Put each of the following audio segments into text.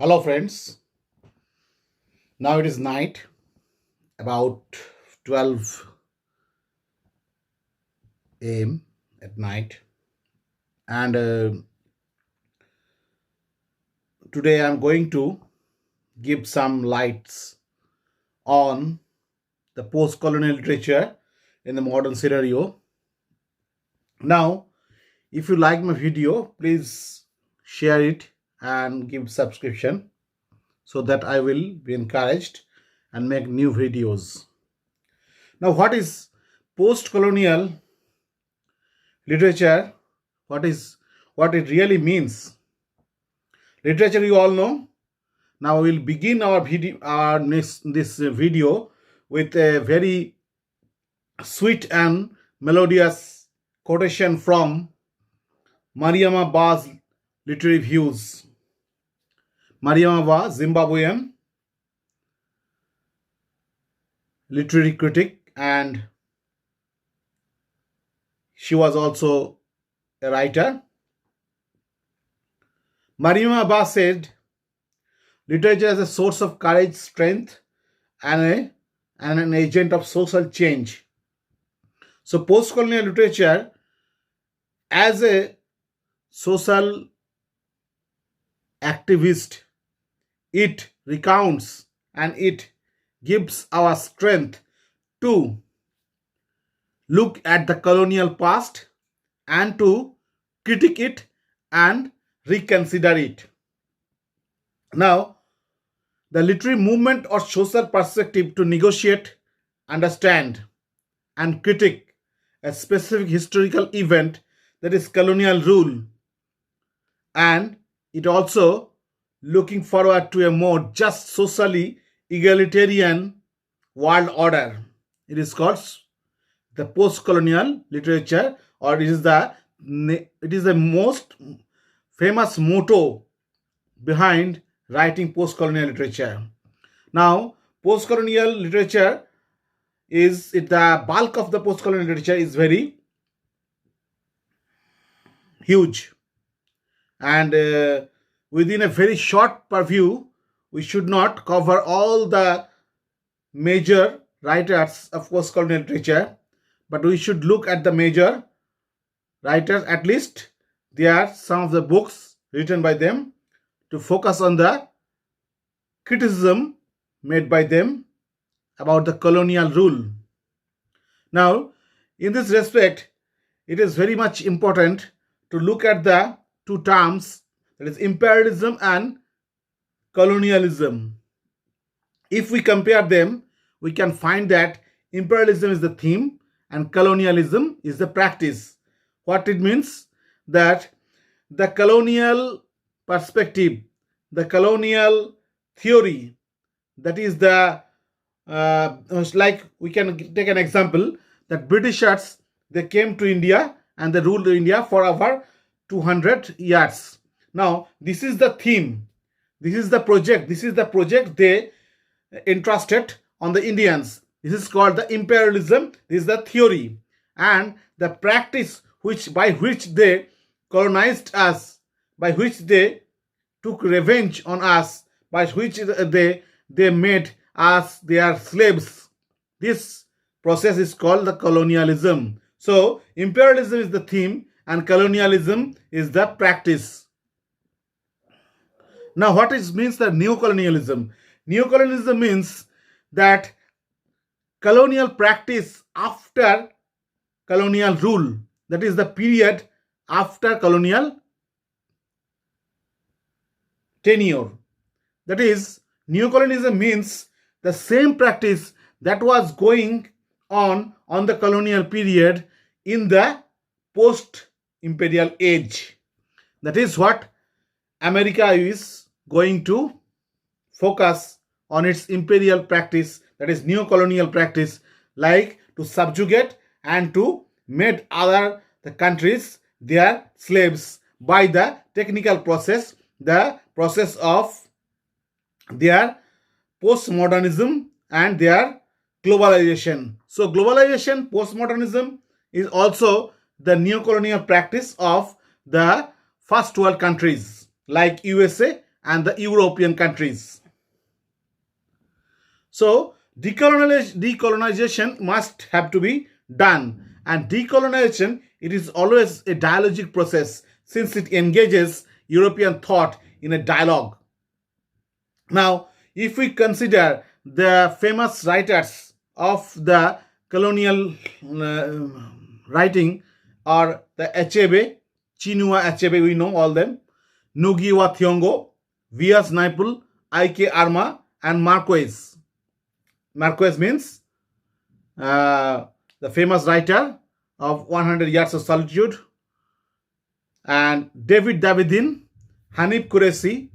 Hello, friends. Now it is night, about 12 a.m. at night, and today I'm going to give some lights on the post colonial literature in the modern scenario. Now, if you like my video, please share it and give subscription so that I will be encouraged and make new videos. Now, what is post colonial literature? What it really means? Literature, you all know. Now we'll begin our video, this video with a very sweet and melodious quotation from Mariama Ba's literary views. Mariama Ba, Zimbabwean literary critic, and she was also a writer. Mariama Ba said, literature is a source of courage, strength, and an agent of social change. So post-colonial literature as a social activist, it recounts and it gives our strength to look at the colonial past and to critique it and reconsider it. Now, the literary movement or social perspective to negotiate, understand, and critique a specific historical event, that is colonial rule, and it also looking forward to a more just, socially egalitarian world order. It is called the post-colonial literature, or it is the most famous motto behind writing post-colonial literature. Now, post-colonial literature the bulk of the post-colonial literature is very huge, and within a very short purview, we should not cover all the major writers of post-colonial literature, but we should look at the major writers. At least there are some of the books written by them to focus on the criticism made by them about the colonial rule. Now, in this respect, it is very much important to look at the two terms, that is imperialism and colonialism. If we compare them, we can find that imperialism is the theme and colonialism is the practice. What it means? That the colonial perspective, the colonial theory, that is the like we can take an example that Britishers, they came to India and they ruled India for over 200 years. Now this is the theme, this is the project they entrusted on the Indians. This is called the imperialism. This is the theory, and the practice by which they colonized us, by which they took revenge on us, by which they made us their slaves. This process is called the colonialism. So imperialism is the theme and colonialism is the practice. Now what it means the neocolonialism? Neocolonialism means that colonial practice after colonial rule, that is the period after colonial tenure. That is, neocolonialism means the same practice that was going on the colonial period in the post-imperial age. That is what America is going to focus on, its imperial practice, that is neo-colonial practice, like to subjugate and to make the countries their slaves by the technical process, the process of their postmodernism and their globalization. So globalization, postmodernism is also the neo-colonial practice of the first world countries like USA and the European countries. So decolonization must have to be done, and decolonization, it is always a dialogic process since it engages European thought in a dialogue. Now, if we consider the famous writers of the colonial writing are the Achebe, Chinua Achebe, we know all them, Ngugi wa Thiong'o, V.S. Naipaul, I.K. Arma, and Marquez. Marquez means the famous writer of 100 Years of Solitude, and David Davidin, Hanif Kureishi,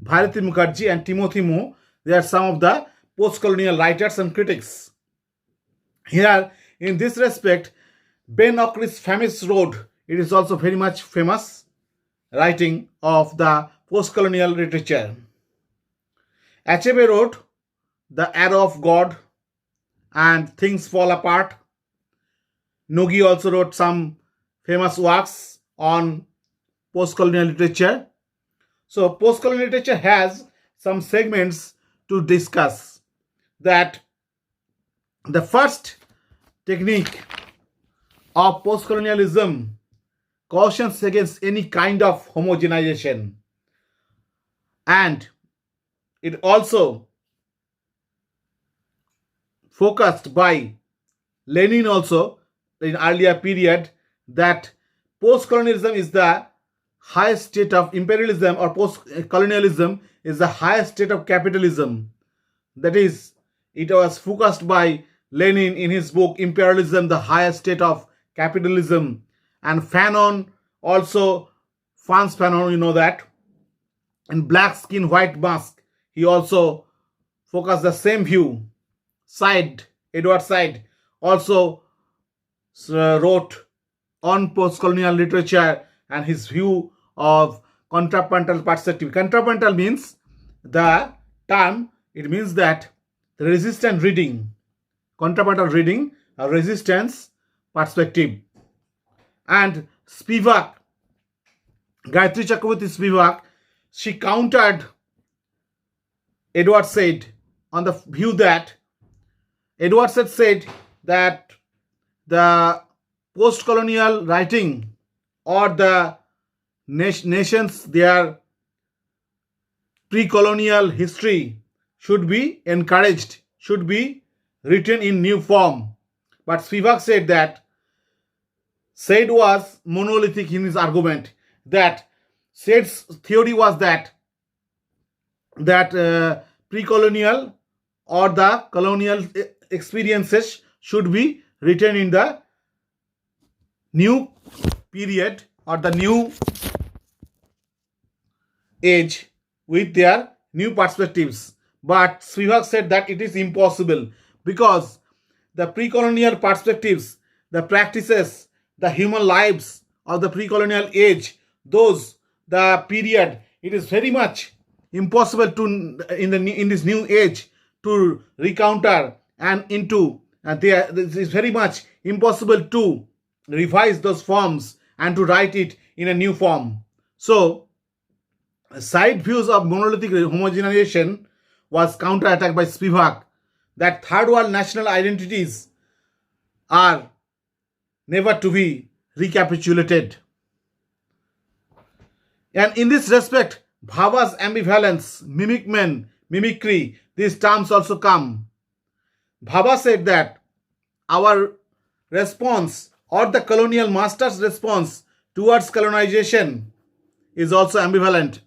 Bharati Mukherjee, and Timothy Mo. They are some of the post-colonial writers and critics. Here, in this respect, Ben Okri's famous Road, it is also very much famous writing of the post-colonial literature. Achebe wrote The Arrow of God and Things Fall Apart. Ngugi also wrote some famous works on post-colonial literature. So post-colonial literature has some segments to discuss. That the first technique of post-colonialism cautions against any kind of homogenization, and it also focused by Lenin also in earlier period that post-colonialism is the highest state of imperialism, or post-colonialism is the highest state of capitalism. That is, it was focused by Lenin in his book Imperialism, the highest state of capitalism. And Fanon also, Frantz Fanon, you know that, in Black Skin, White Mask, he also focused the same view. Edward Said also wrote on post-colonial literature and his view of contrapuntal perspective. Contrapuntal means the term, it means that the resistant reading, contrapuntal reading, a resistance perspective. And Spivak, Gayatri Chakraborty Spivak, she countered Edward Said on the view that Edward said that the post-colonial writing or the nations, their pre-colonial history should be encouraged, should be written in new form. But Spivak said that Said was monolithic in his argument, that Said's theory was that pre-colonial or the colonial experiences should be written in the new period or the new age with their new perspectives. But Spivak said that it is impossible because the pre-colonial perspectives, the practices, the human lives of the pre-colonial age, those, the period, it is very much impossible to in this new age to recounter and into it is very much impossible to revise those forms and to write it in a new form. So side views of monolithic homogenization was counterattacked by Spivak, that third world national identities are never to be recapitulated. And in this respect, Bhabha's ambivalence, mimicry, these terms also come. Bhabha said that our response or the colonial master's response towards colonization is also ambivalent,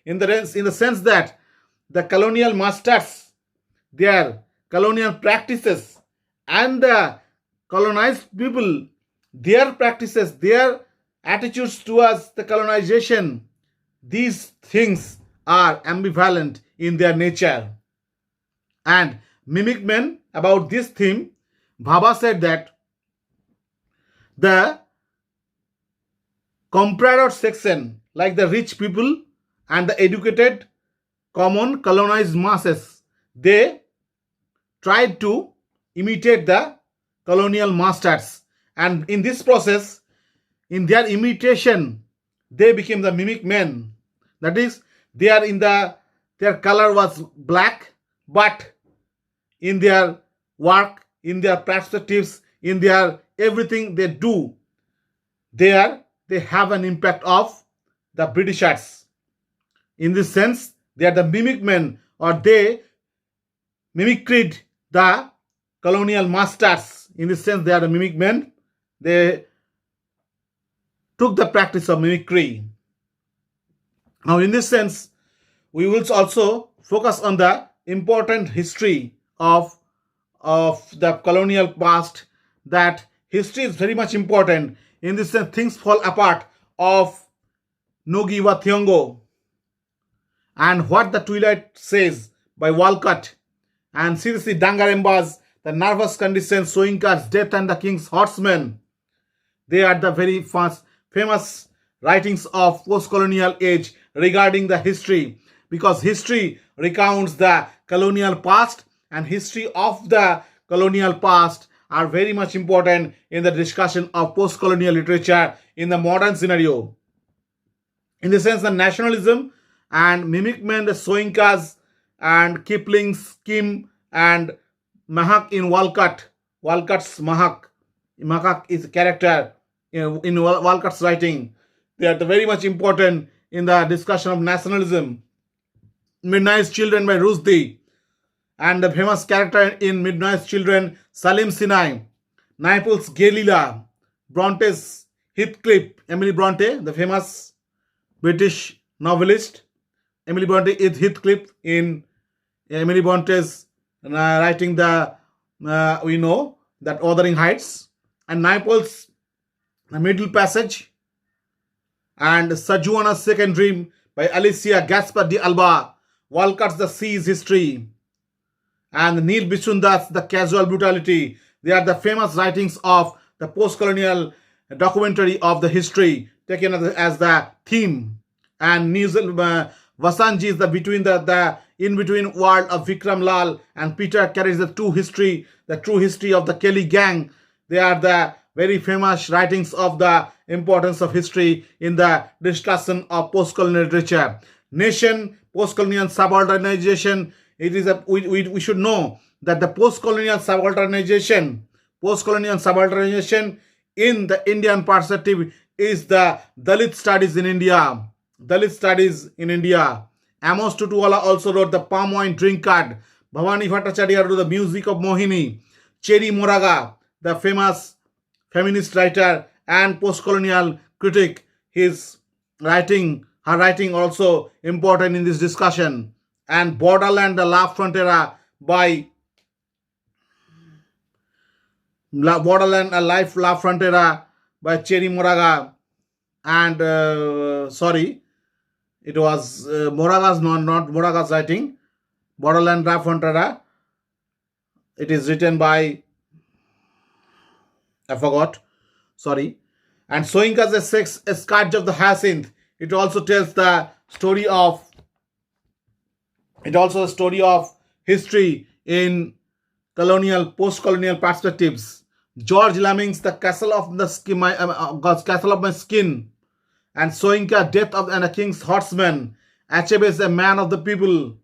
in the sense that the colonial masters, their colonial practices, and the colonized people, their practices, their attitudes towards the colonization, these things are ambivalent in their nature. And mimic men, about this theme, Bhabha said that the comprador section, like the rich people and the educated common colonized masses, they tried to imitate the colonial masters, and in this process, in their imitation, they became the mimic men. That is, They are in their color was black, but in their work, in their perspectives, in their everything they do, they have an impact of the Britishers. In this sense, they are the mimic men, or they mimicked the colonial masters. In this sense, they are the mimic men. They took the practice of mimicry. Now, in this sense, we will also focus on the important history of the colonial past. That history is very much important. In this sense, things fall apart of Nogi wa Thiongo, and What the Twilight Says by Walcott, and seriously Dangarembas, The Nervous Condition, Soyinka's Death and the King's Horsemen. They are the very first famous writings of post-colonial age regarding the history, because history recounts the colonial past, and history of the colonial past are very much important in the discussion of post-colonial literature in the modern scenario. In the sense, the nationalism and mimic men, the Soyinkas and Kipling's Kim and Mahak in Walcott's Mahak. Mahak is a character in Walcott's writing. They are very much important in the discussion of nationalism. Midnight's Children by Rushdie, and the famous character in Midnight's Children, Salim Sinai. Naples' Galila, Bronte's Heathcliff, Emily Bronte, the famous British novelist. Emily Bronte is Heathcliff in Emily Bronte's writing the, we know, that Wuthering Heights. And Naples' The Middle Passage, and Sajuana's Second Dream by Alicia Gaspar de Alba. Walcott's The Sea's History, and Neil Bichunda's The Casual Brutality. They are the famous writings of the post-colonial documentary of the history taken as the theme. And Vasanji is the in-between world of Vikram Lal, and Peter carries the true history of the Kelly gang. They are the very famous writings of the importance of history in the discussion of post-colonial literature. Nation, post-colonial subalternization. It is we should know that the post-colonial subalternization in the Indian perspective is the Dalit studies in India. Amos Tutuwala also wrote The Palm Wine Drink Card. Bhavani Bhattacharya wrote The Music of Mohini. Cherry Moraga, the famous feminist writer and post-colonial critic, her writing also important in this discussion. And Borderland, The La Frontera by Borderland, A Life La Frontera by Cherry Moraga. And it was Moraga's, not Moraga's writing. Borderland La Frontera. It is written by, I forgot. Sorry. And Soyinka's A Scourge of the Hyacinth. It also tells the story of history in post-colonial perspectives. George Lamming's The Castle of My Skin, and Soyinka, Death and the King's Horsemen. Achebe's A Man of the People,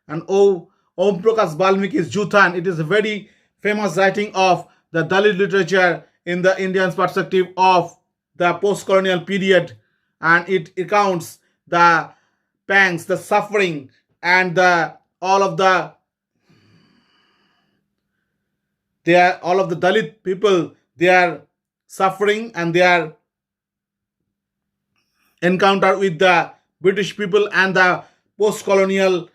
and Om Prakash Valmiki's Juthan. It is a very famous writing of the Dalit literature in the Indian perspective of the post-colonial period, and it recounts the pangs, the suffering, and all of the Dalit people, they are suffering, and they are encounter with the British people and the post-colonial,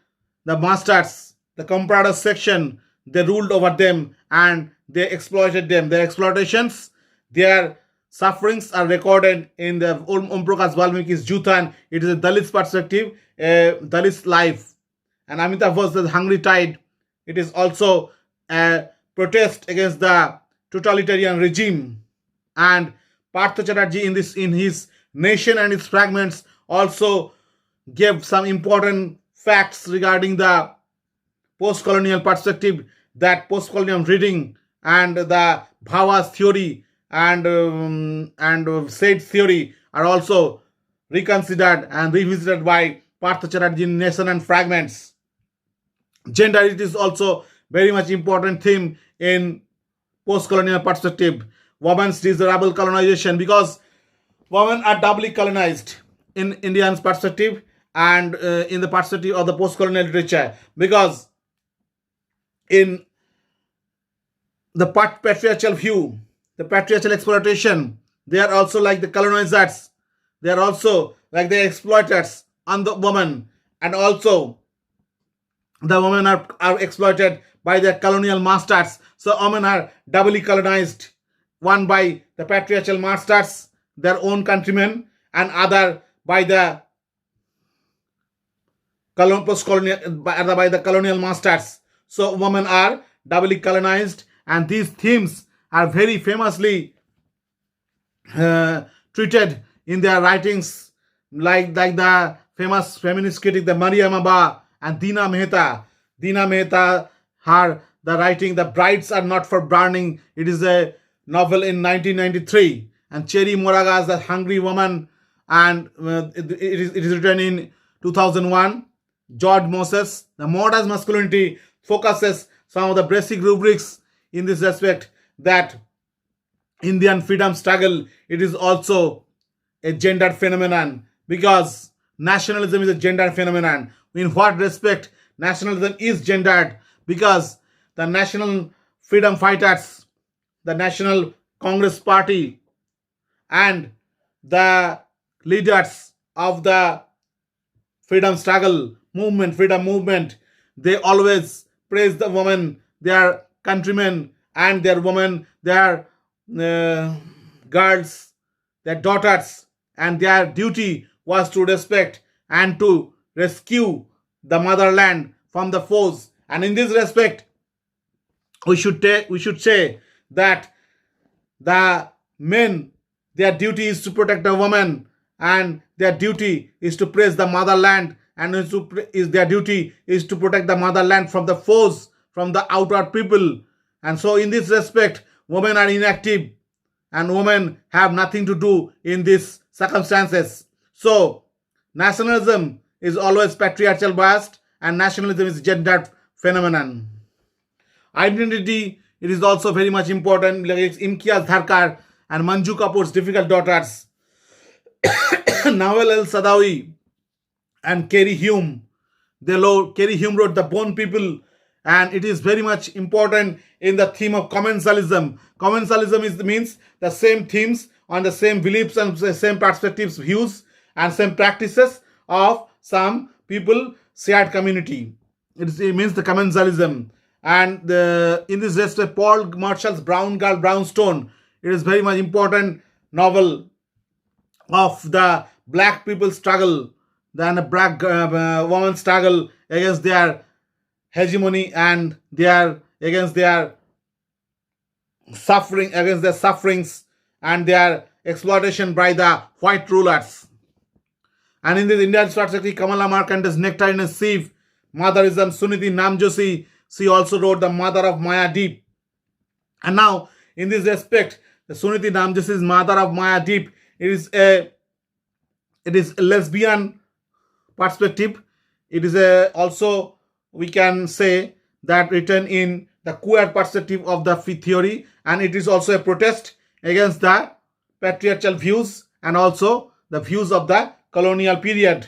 the masters, the comprador section. They ruled over them and they exploited them. Their exploitations, their sufferings are recorded in the Om Prakash Valmiki's Juthan. It is a Dalit's perspective, a Dalit's life. And Amitabh Bachchan's Hungry Tide. It is also a protest against the totalitarian regime. And Partha Chatterjee in his Nation and its Fragments also gave some important facts regarding the post-colonial perspective, that post-colonial reading and the Bhava's theory and Said theory are also reconsidered and revisited by Partha Chatterjee, Nation and Fragments. Gender, it is also very much important theme in post-colonial perspective. Women's desirable colonization, because women are doubly colonized in Indian's perspective and in the perspective of the post-colonial literature, because in the patriarchal view, the patriarchal exploitation, they are also like the colonizers, they are also like the exploiters on the woman, and also the women are exploited by their colonial masters. So women are doubly colonized, one by the patriarchal masters, their own countrymen, and other by the post-colonial, by the colonial masters. So women are doubly colonized, and these themes are very famously treated in their writings, like the famous feminist critic, the Mariam Abba and Dina Mehta. Dina Mehta, the writing "The Brides Are Not for Burning." It is a novel in 1993, and Cherry Moraga's "The Hungry Woman," and it is written in 2001. George Moses, "The Modern Masculinity," focuses some of the basic rubrics in this respect, that Indian freedom struggle, it is also a gendered phenomenon, because nationalism is a gendered phenomenon. In what respect nationalism is gendered? Because the national freedom fighters, the National Congress Party, and the leaders of the freedom struggle movement, freedom movement, they always praise the women, their countrymen, and their women, their girls, their daughters, and their duty was to respect and to rescue the motherland from the foes. And in this respect, we should say that the men, their duty is to protect the women, and their duty is to praise the motherland, and their duty is to protect the motherland from the foes, from the outward people. And so in this respect, women are inactive, and women have nothing to do in these circumstances. So nationalism is always patriarchal biased, and nationalism is gendered phenomenon. Identity, it is also very much important, like Imtiaz Dharkar and Manju Kapoor's Difficult Daughters, Nawal El-Sadawi and Carrie Hume. Carrie Hume wrote The Bone People, and it is very much important in the theme of commensalism. Commensalism means the same themes on the same beliefs and the same perspectives, views, and same practices of some people, shared community. It means the commensalism. And in this respect, Paul Marshall's Brown Girl, Brown Stone, it is very much important novel of the black people struggle, then the black woman struggle against their hegemony and against their suffering, against their sufferings and their exploitation by the white rulers. And in this Indian perspective, Kamala Markande's Nectarinous Sieve, Motherism, Suniti Namjoshi, she also wrote The Mother of Maya Deep. And now, in this respect, the Suniti Namjoshi's Mother of Maya Deep, it is a lesbian perspective. It is also, we can say, that written in the queer perspective of the theory, and it is also a protest against the patriarchal views and also the views of the colonial period.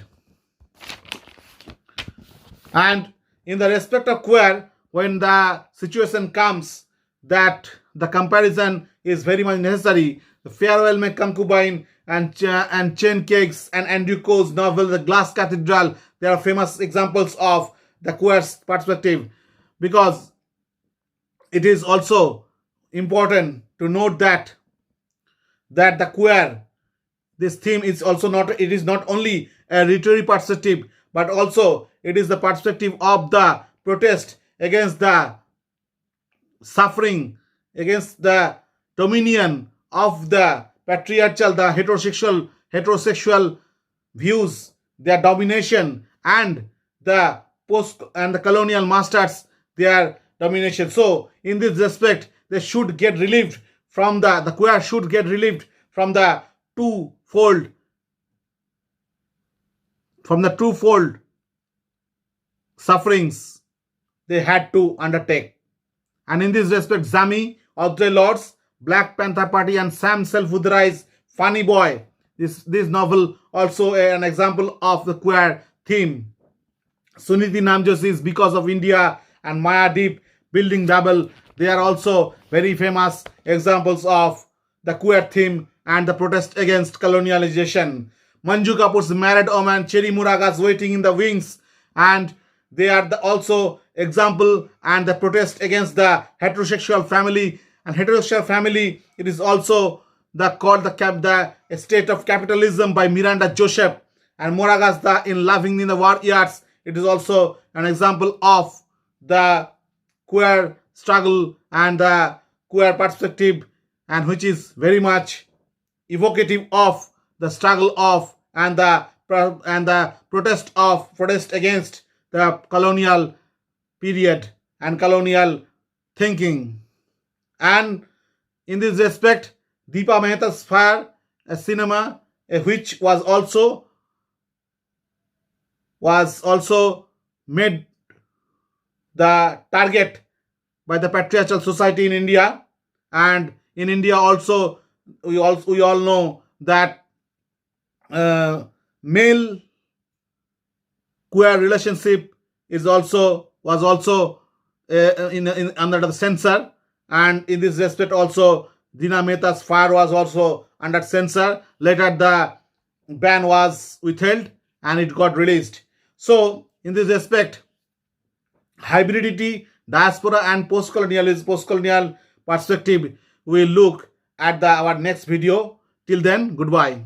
And in the respect of queer, when the situation comes that the comparison is very much necessary, the Farewell My Concubine and Chain Cakes and Andrew Coe's novel The Glass Cathedral, they are famous examples of the queer perspective, because it is also important to note that the queer, this theme is also not, it is not only a literary perspective, but also it is the perspective of the protest against the suffering, against the dominion of the patriarchal, the heterosexual views, their domination, and the colonial masters, their domination. So in this respect, they should get relieved from the queer should get relieved from the twofold from the twofold sufferings they had to undertake. And in this respect, Zami, Audre Lorde's Black Panther Party, and Sam Self-Udrai's Funny Boy, this novel also an example of the queer theme. Suniti Namjoshi's Because of India and Maya Deep Building Babel, they are also very famous examples of the queer theme and the protest against colonialization. Manju Kapoor's Married Woman, Cherry Muraga's Waiting in the Wings, and they are also example and the protest against the heterosexual family. And heterosexual family, it is also the state of capitalism by Miranda Joseph. And Moraga's in Laughing in the War Years, it is also an example of the queer struggle and the queer perspective, and which is very much evocative of the struggle of and the protest against the colonial period and colonial thinking. And in this respect, Deepa Mehta's Fire, a cinema which was also made the target by the patriarchal society in India. And in India also, we all know that male queer relationship was also under the censor. And in this respect also, Dina Mehta's Fire was also under censor. Later the ban was withheld and it got released. So in this respect, hybridity, diaspora and post-colonial perspective, we look at our next video. Till then, goodbye.